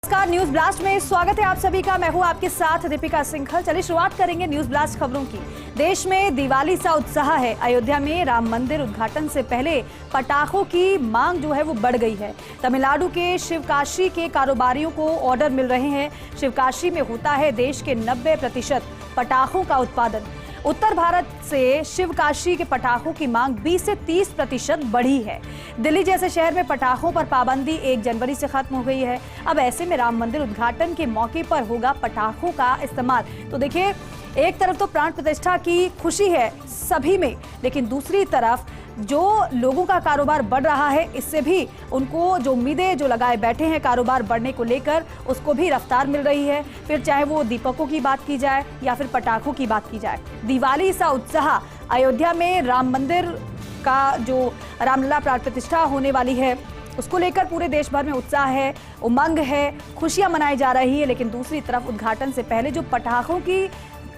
नमस्कार, news blast में स्वागत है आप सभी का। मैं हूं आपके साथ दीपिका सिंघल। चलिए शुरुआत करेंगे न्यूज ब्लास्ट खबरों की। देश में दिवाली सा उत्साह है। अयोध्या में राम मंदिर उद्घाटन से पहले पटाखों की मांग जो है वो बढ़ गई है। तमिलनाडु के शिवकाशी के कारोबारियों को ऑर्डर मिल रहे हैं। शिवकाशी में होता है देश के 90% पटाखों का उत्पादन। उत्तर भारत से शिवकाशी के पटाखों की मांग 20 से 30% बढ़ी है। दिल्ली जैसे शहर में पटाखों पर पाबंदी 1 जनवरी से खत्म हो गई है। अब ऐसे में राम मंदिर उद्घाटन के मौके पर होगा पटाखों का इस्तेमाल। तो देखिए, एक तरफ तो प्राण प्रतिष्ठा की खुशी है सभी में, लेकिन दूसरी तरफ जो लोगों का कारोबार बढ़ रहा है, इससे भी उनको जो उम्मीदें जो लगाए बैठे हैं कारोबार बढ़ने को लेकर, उसको भी रफ्तार मिल रही है। फिर चाहे वो दीपकों की बात की जाए या फिर पटाखों की बात की जाए। दिवाली सा उत्साह। अयोध्या में राम मंदिर का जो रामलला प्राण प्रतिष्ठा होने वाली है, उसको लेकर पूरे देश भर में उत्साह है, उमंग है, खुशियां मनाई जा रही है। लेकिन दूसरी तरफ उद्घाटन से पहले जो पटाखों की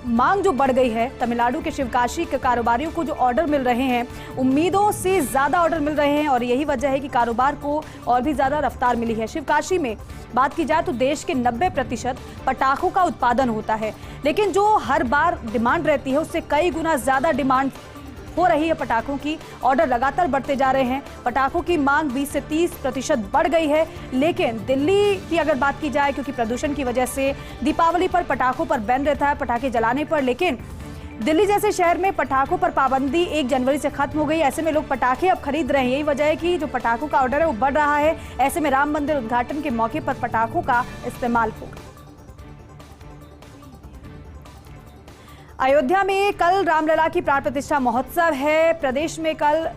मांग जो बढ़ गई है, तमिलनाडु के शिवकाशी के कारोबारियों को जो ऑर्डर मिल रहे हैं, उम्मीदों से ज्यादा ऑर्डर मिल रहे हैं और यही वजह है कि कारोबार को और भी ज्यादा रफ्तार मिली है। शिवकाशी में बात की जाए तो देश के 90% पटाखों का उत्पादन होता है, लेकिन जो हर बार डिमांड रहती है उससे कई गुना ज्यादा डिमांड हो रही है। पटाखों की ऑर्डर लगातार बढ़ते जा रहे हैं। पटाखों की मांग 20 से 30% बढ़ गई है। लेकिन दिल्ली की अगर बात की जाए, क्योंकि प्रदूषण की वजह से दीपावली पर पटाखों पर बैन रहता है, पटाखे जलाने पर, लेकिन दिल्ली जैसे शहर में पटाखों पर पाबंदी 1 जनवरी से खत्म हो गई। ऐसे में लोग पटाखे अब खरीद रहे हैं। यही वजह है कि जो पटाखों का ऑर्डर है वो बढ़ रहा है। ऐसे में राम मंदिर उद्घाटन के मौके पर पटाखों का इस्तेमाल होगा। अयोध्या में कल रामलला की प्राण प्रतिष्ठा महोत्सव है। प्रदेश में कल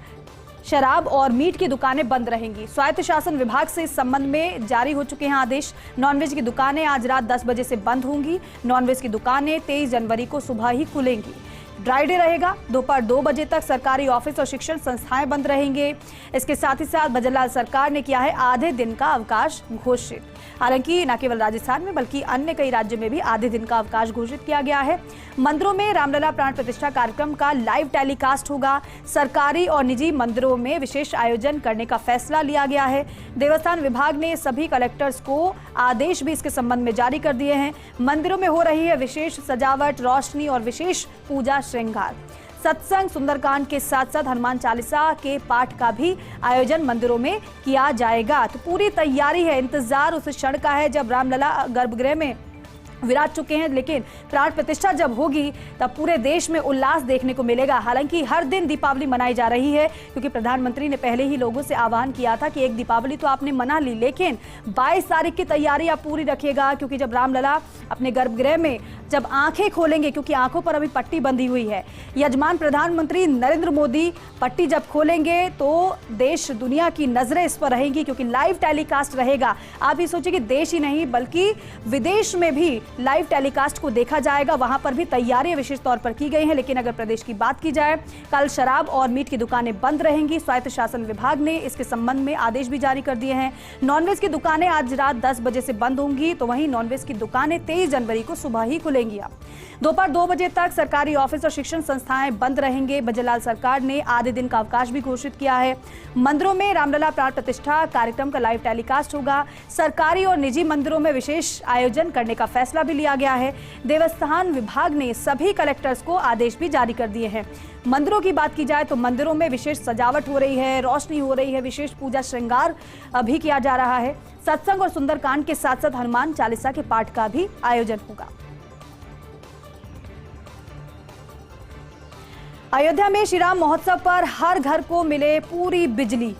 शराब और मीट की दुकानें बंद रहेंगी। स्वायत्त शासन विभाग से इस संबंध में जारी हो चुके हैं आदेश। नॉनवेज की दुकानें आज रात 10 बजे से बंद होंगी। नॉनवेज की दुकानें 23 जनवरी को सुबह ही खुलेंगी। ड्राई डे रहेगा। दोपहर 2 बजे तक सरकारी ऑफिस और शिक्षण संस्थाएं बंद रहेंगे। इसके साथ ही साथ भजनलाल सरकार ने किया है आधे दिन का अवकाश घोषित। हालांकि न केवल राजस्थान में बल्कि अन्य कई राज्यों में भी आधे दिन का अवकाश घोषित किया गया है। मंदिरों में रामलला प्राण प्रतिष्ठा कार्यक्रम का लाइव टेलीकास्ट होगा। सरकारी और निजी मंदिरों में विशेष आयोजन करने का फैसला लिया गया है। देवस्थान विभाग ने सभी कलेक्टर्स को आदेश भी इसके संबंध में जारी कर दिए हैं। मंदिरों में हो रही है विशेष सजावट, रोशनी और विशेष पूजा श्रृंगार। सत्संग, सुंदरकांड के साथ साथ हनुमान चालीसा के पाठ का भी आयोजन मंदिरों में किया जाएगा। तो पूरी तैयारी है। इंतजार उस क्षण का है जब रामलला गर्भगृह में विराज चुके हैं, लेकिन प्राण प्रतिष्ठा जब होगी तब पूरे देश में उल्लास देखने को मिलेगा। हालांकि हर दिन दीपावली मनाई जा रही है, क्योंकि प्रधानमंत्री ने पहले ही लोगों से आह्वान किया था कि एक दीपावली तो आपने मना ली, लेकिन 22 तारीख की तैयारी आप पूरी रखिएगा, क्योंकि जब रामलला अपने गर्भगृह में जब आंखें खोलेंगे, क्योंकि आंखों पर अभी पट्टी बंधी हुई है, यजमान प्रधानमंत्री नरेंद्र मोदी पट्टी जब खोलेंगे तो देश दुनिया की नजरें इस पर रहेंगी, क्योंकि लाइव टेलीकास्ट रहेगा। आप ये सोचिए कि देश ही नहीं बल्कि विदेश में भी लाइव टेलीकास्ट को देखा जाएगा। वहां पर भी तैयारियां विशेष तौर पर की गई हैं। लेकिन अगर प्रदेश की बात की जाए, कल शराब और मीट की दुकानें बंद रहेंगी। स्वायत्त शासन विभाग ने इसके संबंध में आदेश भी जारी कर दिए हैं। नॉनवेज की दुकानें आज रात 10 बजे से बंद होंगी, तो वहीं नॉनवेज की दुकानें 23 जनवरी को सुबह ही खुलेंगी। दोपहर 2 बजे तक सरकारी ऑफिस और शिक्षण संस्थाएं बंद रहेंगे। भजनलाल सरकार ने आधे दिन का अवकाश भी घोषित किया है। मंदिरों में रामलला प्राण प्रतिष्ठा कार्यक्रम का लाइव टेलीकास्ट होगा। सरकारी और निजी मंदिरों में विशेष आयोजन करने का फैसला भी लिया गया है। देवस्थान विभाग ने सभी कलेक्टर्स को आदेश भी जारी कर दिए हैं। मंदिरों की बात की जाए तो मंदिरों में विशेष सजावट हो रही है, रोशनी हो रही है, विशेष पूजा श्रृंगार भी किया जा रहा है। सत्संग और सुंदरकांड के साथ साथ हनुमान चालीसा के पाठ का भी आयोजन होगा। अयोध्या में श्री राम महोत्सव पर हर घर को मिले पूरी बिजली।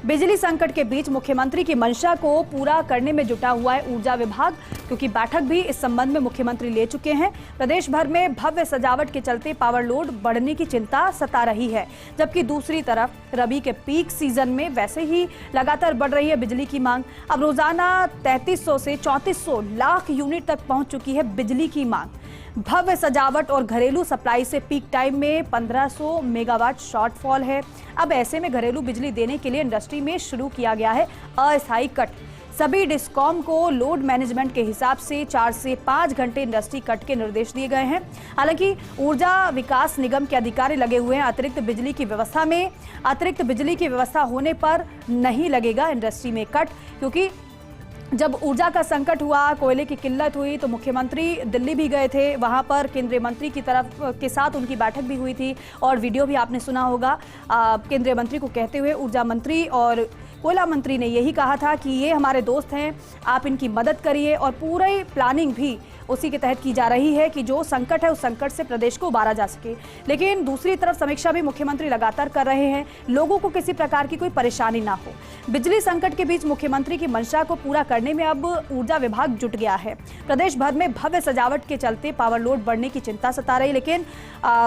बिजली संकट के बीच मुख्यमंत्री की मंशा को पूरा करने में जुटा हुआ है ऊर्जा विभाग, क्योंकि बैठक भी इस संबंध में मुख्यमंत्री ले चुके हैं। प्रदेश भर में भव्य सजावट के चलते पावर लोड बढ़ने की चिंता सता रही है, जबकि दूसरी तरफ रबी के पीक सीजन में वैसे ही लगातार बढ़ रही है बिजली की मांग। अब रोजाना 3300 से 3400 लाख यूनिट तक पहुंच चुकी है बिजली की मांग। भव्य सजावट और घरेलू सप्लाई से पीक टाइम में 1500 मेगावाट शॉर्टफॉल है। अब ऐसे में घरेलू बिजली देने के लिए इंडस्ट्री में शुरू किया गया है अस्थायी कट। सभी डिस्कॉम को लोड मैनेजमेंट के हिसाब से 4 से 5 घंटे इंडस्ट्री कट के निर्देश दिए गए हैं। हालांकि ऊर्जा विकास निगम के अधिकारी लगे हुए हैं अतिरिक्त बिजली की व्यवस्था में। अतिरिक्त बिजली की व्यवस्था होने पर नहीं लगेगा इंडस्ट्री में कट, क्योंकि जब ऊर्जा का संकट हुआ, कोयले की किल्लत हुई, तो मुख्यमंत्री दिल्ली भी गए थे। वहां पर केंद्रीय मंत्री की तरफ के साथ उनकी बैठक भी हुई थी और वीडियो भी आपने सुना होगा केंद्रीय मंत्री को कहते हुए। ऊर्जा मंत्री और कोयला मंत्री ने यही कहा था कि ये हमारे दोस्त हैं, आप इनकी मदद करिए, और पूरी प्लानिंग भी उसी के तहत की जा रही है कि जो संकट है उस संकट से प्रदेश को उबारा जा सके। लेकिन दूसरी तरफ समीक्षा भी मुख्यमंत्री लगातार कर रहे हैं, लोगों को किसी प्रकार की कोई परेशानी ना हो। बिजली संकट के बीच मुख्यमंत्री की मंशा को पूरा करने में अब ऊर्जा विभाग जुट गया है। प्रदेश भर में भव्य सजावट के चलते पावर लोड बढ़ने की चिंता सता रही, लेकिन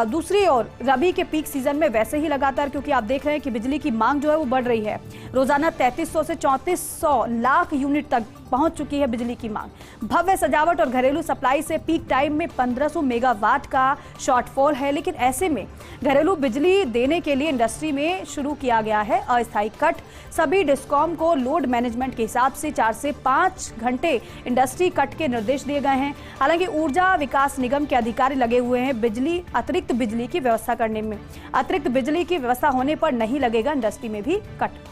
दूसरी ओर रबी के पीक सीजन में वैसे ही लगातार, क्योंकि आप देख रहे हैं कि बिजली की मांग जो है वो बढ़ रही है। रोजाना 3300 से 3400 लाख यूनिट तक पहुंच चुकी है बिजली की मांग। भव्य सजावट और घरेलू सप्लाई से पीक टाइम में 1500 मेगावाट का शॉर्टफॉल है, लेकिन ऐसे में घरेलू बिजली देने के लिए इंडस्ट्री में शुरू किया गया है अस्थायी कट। सभी डिस्कॉम को लोड मैनेजमेंट के हिसाब से 4 से 5 घंटे इंडस्ट्री कट के निर्देश दिए गए हैं। हालांकि ऊर्जा विकास निगम के अधिकारी लगे हुए हैं अतिरिक्त बिजली की व्यवस्था करने में। अतिरिक्त बिजली की व्यवस्था होने पर नहीं लगेगा इंडस्ट्री में भी कट।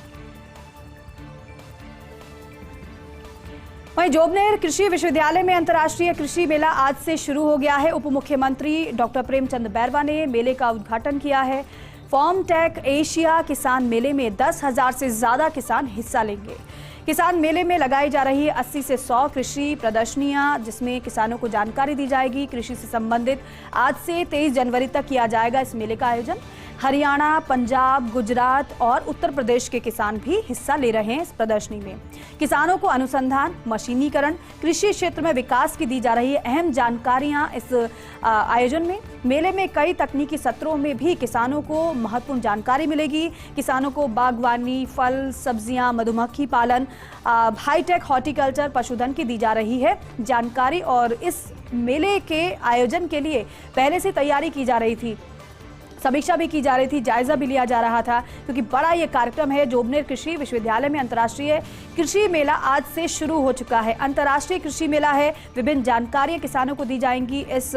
वहीं जोबनेर कृषि विश्वविद्यालय में अंतर्राष्ट्रीय कृषि मेला आज से शुरू हो गया है। उप मुख्यमंत्री डॉक्टर प्रेमचंद बैरवा ने मेले का उद्घाटन किया है। फार्मटेक एशिया किसान मेले में 10,000 से ज्यादा किसान हिस्सा लेंगे। किसान मेले में लगाई जा रही 80 से 100 कृषि प्रदर्शनियां, जिसमें किसानों को जानकारी दी जाएगी। कृषि से संबंधित आज से 23 जनवरी तक किया जाएगा इस मेले का आयोजन। हरियाणा, पंजाब, गुजरात और उत्तर प्रदेश के किसान भी हिस्सा ले रहे हैं इस प्रदर्शनी में। किसानों को अनुसंधान, मशीनीकरण, कृषि क्षेत्र में विकास की दी जा रही है अहम जानकारियां इस आयोजन में। मेले में कई तकनीकी सत्रों में भी किसानों को महत्वपूर्ण जानकारी मिलेगी। किसानों को बागवानी, फल, सब्जियां, मधुमक्खी पालन, हाईटेक हॉर्टिकल्चर, पशुधन की दी जा रही है जानकारी। और इस मेले के आयोजन के लिए पहले से तैयारी की जा रही थी, समीक्षा भी की जा रही थी, जायजा भी लिया जा रहा था, क्योंकि बड़ा ये कार्यक्रम है। जोबनेर कृषि विश्वविद्यालय में अंतर्राष्ट्रीय कृषि मेला आज से शुरू हो चुका है। अंतर्राष्ट्रीय कृषि मेला है, विभिन्न जानकारियां किसानों को दी जाएंगी इस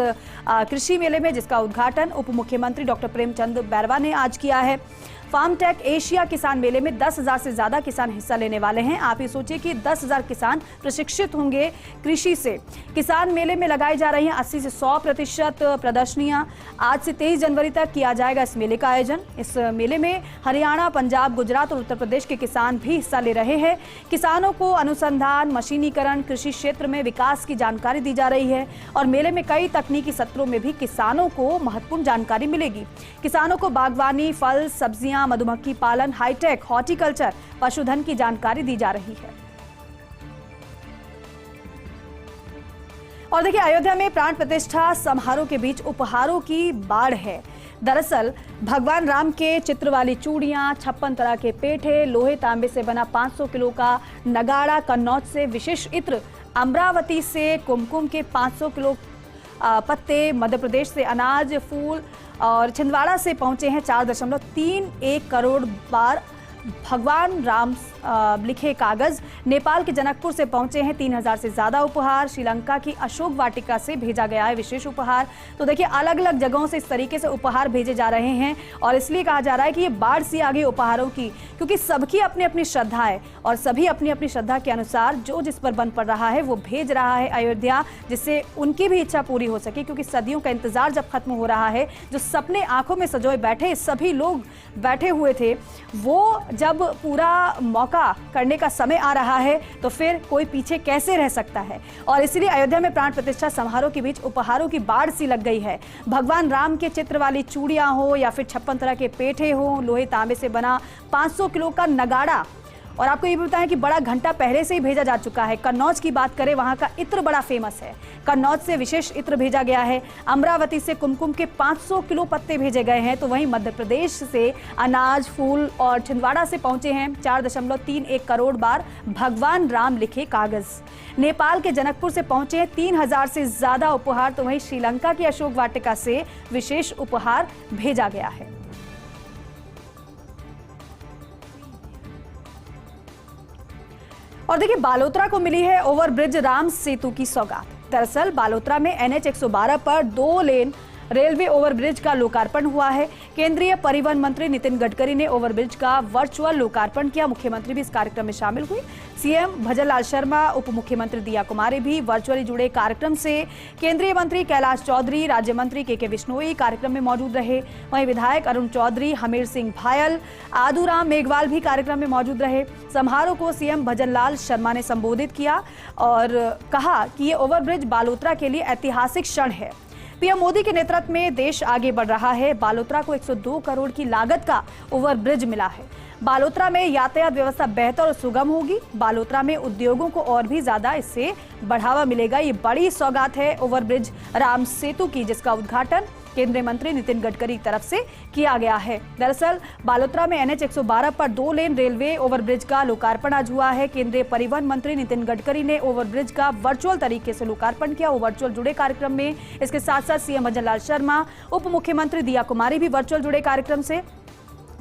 कृषि मेले में, जिसका उद्घाटन उप मुख्यमंत्री डॉक्टर प्रेमचंद बैरवा ने आज किया है। फार्मटेक एशिया किसान मेले में 10,000 से ज्यादा किसान हिस्सा लेने वाले हैं। आप ये सोचिए कि 10,000 किसान प्रशिक्षित होंगे कृषि से। किसान मेले में लगाई जा रही हैं 80 से 100% प्रदर्शनियां। आज से 23 जनवरी तक किया जाएगा इस मेले का आयोजन। इस मेले में हरियाणा, पंजाब, गुजरात और उत्तर प्रदेश के किसान भी हिस्सा ले रहे हैं। किसानों को अनुसंधान, मशीनीकरण, कृषि क्षेत्र में विकास की जानकारी दी जा रही है और मेले में कई तकनीकी सत्रों में भी किसानों को महत्वपूर्ण जानकारी मिलेगी। किसानों को बागवानी, फल, सब्जियां, मधुमक्खी पालन, हाईटेक हॉर्टिकल्चर, पशुधन की जानकारी दी जा रही है। और देखिए, अयोध्या में प्राण प्रतिष्ठा समारोह के बीच उपहारों की बाढ़ है। दरअसल भगवान राम के चित्र वाली चूड़ियां, 56 तरह के पेठे, लोहे तांबे से बना 500 किलो का नगाड़ा, कन्नौज से विशेष इत्र, अमरावती से कुमकुम के 500 किलो पत्ते, मध्य प्रदेश से अनाज, फूल और छिंदवाड़ा से पहुंचे हैं 4.31 करोड़ बार भगवान राम लिखे कागज। नेपाल के जनकपुर से पहुंचे हैं 3000 से ज्यादा उपहार। श्रीलंका की अशोक वाटिका से भेजा गया है विशेष उपहार। तो देखिए, अलग अलग जगहों से इस तरीके से उपहार भेजे जा रहे हैं और इसलिए कहा जा रहा है कि ये बाढ़ सी आ गई उपहारों की, क्योंकि सबकी अपनी अपनी श्रद्धा है और सभी अपनी अपनी श्रद्धा के अनुसार जो जिस पर बन पड़ रहा है वो भेज रहा है अयोध्या, जिससे उनकी भी इच्छा पूरी हो सके। क्योंकि सदियों का इंतजार जब खत्म हो रहा है, जो सपने आंखों में सजोए बैठे सभी लोग बैठे हुए थे, वो जब पूरा मौका करने का समय आ रहा है तो फिर कोई पीछे कैसे रह सकता है। और इसलिए अयोध्या में प्राण प्रतिष्ठा समारोह के बीच उपहारों की बाढ़ सी लग गई है। भगवान राम के चित्र वाली चूड़ियां हो या फिर 56 तरह के पेठे हो, लोहे तांबे से बना 500 किलो का नगाड़ा, और आपको ये भी बताएं कि बड़ा घंटा पहले से ही भेजा जा चुका है। कन्नौज की बात करें, वहां का इत्र बड़ा फेमस है। कन्नौज से विशेष इत्र भेजा गया है। अमरावती से कुमकुम के 500 किलो पत्ते भेजे गए हैं। तो वहीं मध्य प्रदेश से अनाज, फूल और छिंदवाड़ा से पहुंचे हैं 4.31 करोड़ बार भगवान राम लिखे कागज। नेपाल के जनकपुर से पहुंचे हैं 3000 से ज्यादा उपहार। तो वहीं श्रीलंका की अशोक वाटिका से विशेष उपहार भेजा गया है। और देखिए, बालोतरा को मिली है ओवरब्रिज राम सेतु की सौगात। दरअसल बालोतरा में NH 112 पर 2 लेन रेलवे ओवरब्रिज का लोकार्पण हुआ है। केंद्रीय परिवहन मंत्री नितिन गडकरी ने ओवरब्रिज का वर्चुअल लोकार्पण किया। मुख्यमंत्री भी इस कार्यक्रम में शामिल हुई। सीएम भजनलाल शर्मा, उप मुख्यमंत्री दिया कुमारी भी वर्चुअली जुड़े कार्यक्रम से। केंद्रीय मंत्री कैलाश चौधरी, राज्य मंत्री के बिश्नोई कार्यक्रम में मौजूद रहे। वहीं विधायक अरुण चौधरी, हमीर सिंह भायल, आदूराम मेघवाल भी कार्यक्रम में मौजूद रहे। समारोह को सीएम भजनलाल शर्मा ने संबोधित किया और कहा कि ये ओवरब्रिज बालोतरा के लिए ऐतिहासिक क्षण है। पीएम मोदी के नेतृत्व में देश आगे बढ़ रहा है। बालोतरा को 102 करोड़ की लागत का ओवरब्रिज मिला है। बालोतरा में यातायात व्यवस्था बेहतर और सुगम होगी। बालोतरा में उद्योगों को और भी ज्यादा इससे बढ़ावा मिलेगा। ये बड़ी सौगात है ओवरब्रिज राम सेतु की, जिसका उद्घाटन केंद्रीय मंत्री नितिन गडकरी की तरफ से किया गया है। दरअसल बालोतरा में NH 112 पर 2 लेन रेलवे ओवरब्रिज का लोकार्पण आज हुआ है। केंद्रीय परिवहन मंत्री नितिन गडकरी ने ओवरब्रिज का वर्चुअल तरीके से लोकार्पण किया। वो वर्चुअल जुड़े कार्यक्रम में। इसके साथ साथ सीएम भजनलाल शर्मा, उप मुख्यमंत्री दिया कुमारी भी वर्चुअल जुड़े कार्यक्रम से।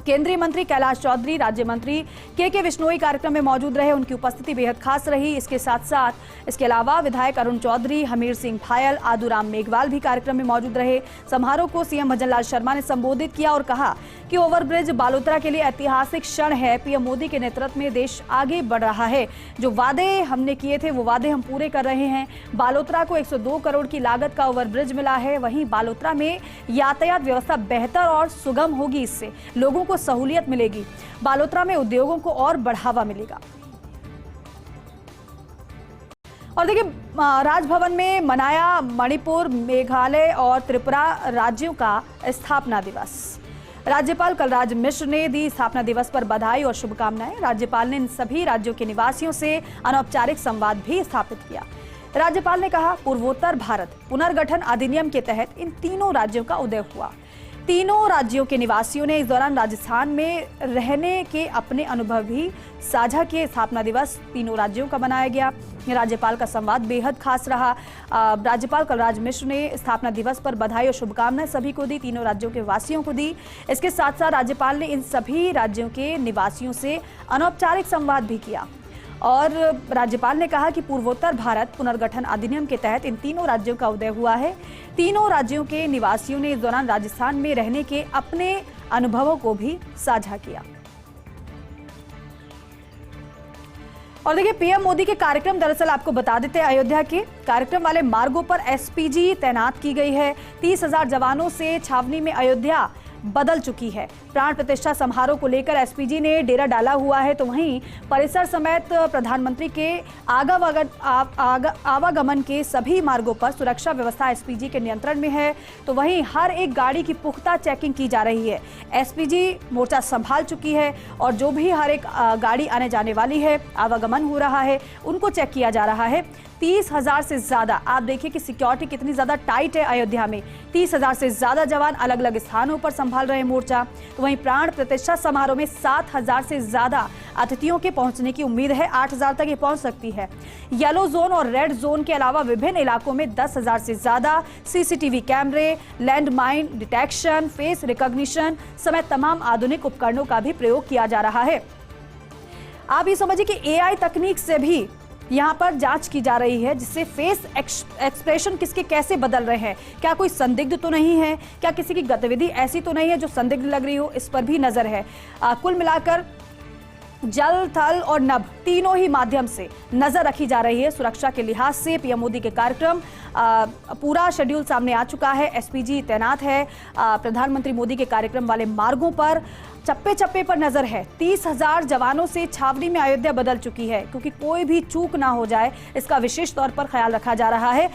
केंद्रीय मंत्री कैलाश चौधरी, राज्य मंत्री के बिश्नोई कार्यक्रम में मौजूद रहे। उनकी उपस्थिति बेहद खास रही। इसके साथ साथ इसके अलावा विधायक अरुण चौधरी, हमीर सिंह भायल, आदूराम मेघवाल भी कार्यक्रम में मौजूद रहे। समारोह को सीएम भजनलाल शर्मा ने संबोधित किया और कहा कि ओवरब्रिज बालोतरा के लिए ऐतिहासिक क्षण है। पीएम मोदी के नेतृत्व में देश आगे बढ़ रहा है। जो वादे हमने किए थे वो वादे हम पूरे कर रहे हैं। बालोतरा को 102 करोड़ की लागत का ओवरब्रिज मिला है। वहीं बालोतरा में यातायात व्यवस्था बेहतर और सुगम होगी। इससे लोगों को सहूलियत मिलेगी। बालोतरा में उद्योगों को और बढ़ावा मिलेगा। और देखिए, राजभवन में मनाया मणिपुर, मेघालय और त्रिपुरा राज्यों का स्थापना दिवस। राज्यपाल कलराज मिश्र ने दी स्थापना दिवस पर बधाई और शुभकामनाएं। राज्यपाल ने इन सभी राज्यों के निवासियों से अनौपचारिक संवाद भी स्थापित किया। राज्यपाल ने कहा, पूर्वोत्तर भारत पुनर्गठन अधिनियम के तहत इन तीनों राज्यों का उदय हुआ। तीनों राज्यों के निवासियों ने इस दौरान राजस्थान में रहने के अपने अनुभव भी साझा किए। स्थापना दिवस तीनों राज्यों का मनाया गया। राज्यपाल का संवाद बेहद खास रहा। राज्यपाल कलराज मिश्र ने स्थापना दिवस पर बधाई और शुभकामनाएं सभी को दी, तीनों राज्यों के वासियों को दी। इसके साथ साथ राज्यपाल ने इन सभी राज्यों के निवासियों से अनौपचारिक संवाद भी किया और राज्यपाल ने कहा कि पूर्वोत्तर भारत पुनर्गठन अधिनियम के तहत इन तीनों राज्यों का उदय हुआ है। तीनों राज्यों के निवासियों ने इस दौरान राजस्थान में रहने के अपने अनुभवों को भी साझा किया। और देखिए, पीएम मोदी के कार्यक्रम दरअसल आपको बता देते हैं, अयोध्या के कार्यक्रम वाले मार्गों पर एसपीजी तैनात की गई है। 30,000 जवानों से छावनी में अयोध्या बदल चुकी है। प्राण प्रतिष्ठा समारोह को लेकर एसपीजी ने डेरा डाला हुआ है। तो वहीं परिसर समेत प्रधानमंत्री के आवागमन के सभी मार्गों पर सुरक्षा व्यवस्था एसपीजी के नियंत्रण में है। तो वहीं हर एक गाड़ी की पुख्ता चेकिंग की जा रही है। एसपीजी मोर्चा संभाल चुकी है और जो भी हर एक गाड़ी आने जाने वाली है, आवागमन हो रहा है, उनको चेक किया जा रहा है। 30,000 से ज्यादा, आप देखिए कि सिक्योरिटी कितनी ज्यादा टाइट है अयोध्या में। 30,000 से ज्यादा जवान अलग अलग स्थानों पर संभाल रहे मोर्चा। तो वहीं प्राण प्रतिष्ठा समारोह में 7,000 से ज्यादा अतिथियों के पहुंचने की उम्मीद है। 8,000 तक ये पहुंच सकती है। येलो जोन और रेड जोन के अलावा विभिन्न इलाकों में 10,000 से ज्यादा सीसीटीवी कैमरे, लैंडमाइन डिटेक्शन, फेस रिकॉग्निशन समेत तमाम आधुनिक उपकरणों का भी प्रयोग किया जा रहा है। आप ये समझिए कि एआई तकनीक से भी यहाँ पर जांच की जा रही है, जिससे फेस एक्सप्रेशन किसके कैसे बदल रहे हैं, क्या कोई संदिग्ध तो नहीं है, क्या किसी की गतिविधि ऐसी तो नहीं है जो संदिग्ध लग रही हो, इस पर भी नजर है। कुल मिलाकर जल, थल और नभ तीनों ही माध्यम से नजर रखी जा रही है। सुरक्षा के लिहाज से पीएम मोदी के कार्यक्रम पूरा शेड्यूल सामने आ चुका है। एसपीजी तैनात है। प्रधानमंत्री मोदी के कार्यक्रम वाले मार्गों पर चप्पे चप्पे पर नजर है। 30,000 जवानों से छावनी में अयोध्या बदल चुकी है, क्योंकि कोई भी चूक ना हो जाए इसका विशेष तौर पर ख्याल रखा जा रहा है।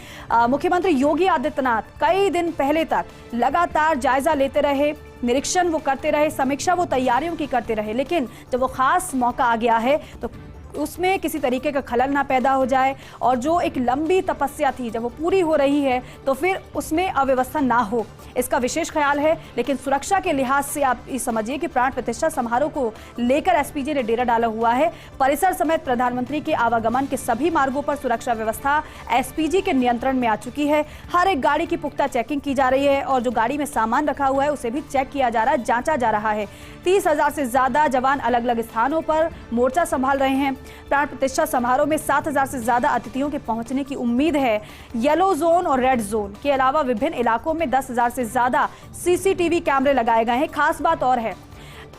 मुख्यमंत्री योगी आदित्यनाथ कई दिन पहले तक लगातार जायजा लेते रहे, निरीक्षण वो करते रहे, समीक्षा वो तैयारियों की करते रहे, लेकिन जब वो खास मौका आ गया है तो उसमें किसी तरीके का खलल ना पैदा हो जाए और जो एक लंबी तपस्या थी जब वो पूरी हो रही है तो फिर उसमें अव्यवस्था ना हो, इसका विशेष ख्याल है। लेकिन सुरक्षा के लिहाज से आप ये समझिए कि प्राण प्रतिष्ठा समारोह को लेकर एसपीजी ने डेरा डाला हुआ है। परिसर समेत प्रधानमंत्री के आवागमन के सभी मार्गों पर सुरक्षा व्यवस्था एसपीजी के नियंत्रण में आ चुकी है। हर एक गाड़ी की पुख्ता चेकिंग की जा रही है और जो गाड़ी में सामान रखा हुआ है उसे भी चेक किया जा रहा है, जांचा जा रहा है। 30,000 से ज्यादा जवान अलग अलग स्थानों पर मोर्चा संभाल रहे हैं। प्राण प्रतिष्ठा समारोह में 7,000 से ज्यादा अतिथियों के पहुंचने की उम्मीद है। येलो जोन और रेड जोन के अलावा विभिन्न इलाकों में 10,000 से ज्यादा सीसीटीवी कैमरे लगाए गए हैं। खास बात और है,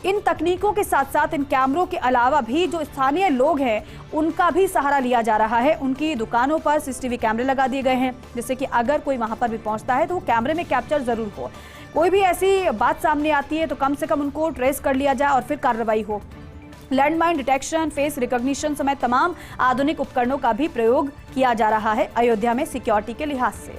इन तकनीकों के साथ साथ इन कैमरों के अलावा भी जो स्थानीय लोग हैं उनका भी सहारा लिया जा रहा है। उनकी दुकानों पर सीसीटीवी कैमरे लगा दिए गए हैं, जिससे कि अगर कोई वहां पर भी पहुंचता है तो वो कैमरे में कैप्चर जरूर हो। कोई भी ऐसी बात सामने आती है तो कम से कम उनको ट्रेस कर लिया जाए और फिर कार्रवाई हो। लैंडमाइन डिटेक्शन, फेस रिकॉग्निशन समेत तमाम आधुनिक उपकरणों का भी प्रयोग किया जा रहा है अयोध्या में सिक्योरिटी के लिहाज से।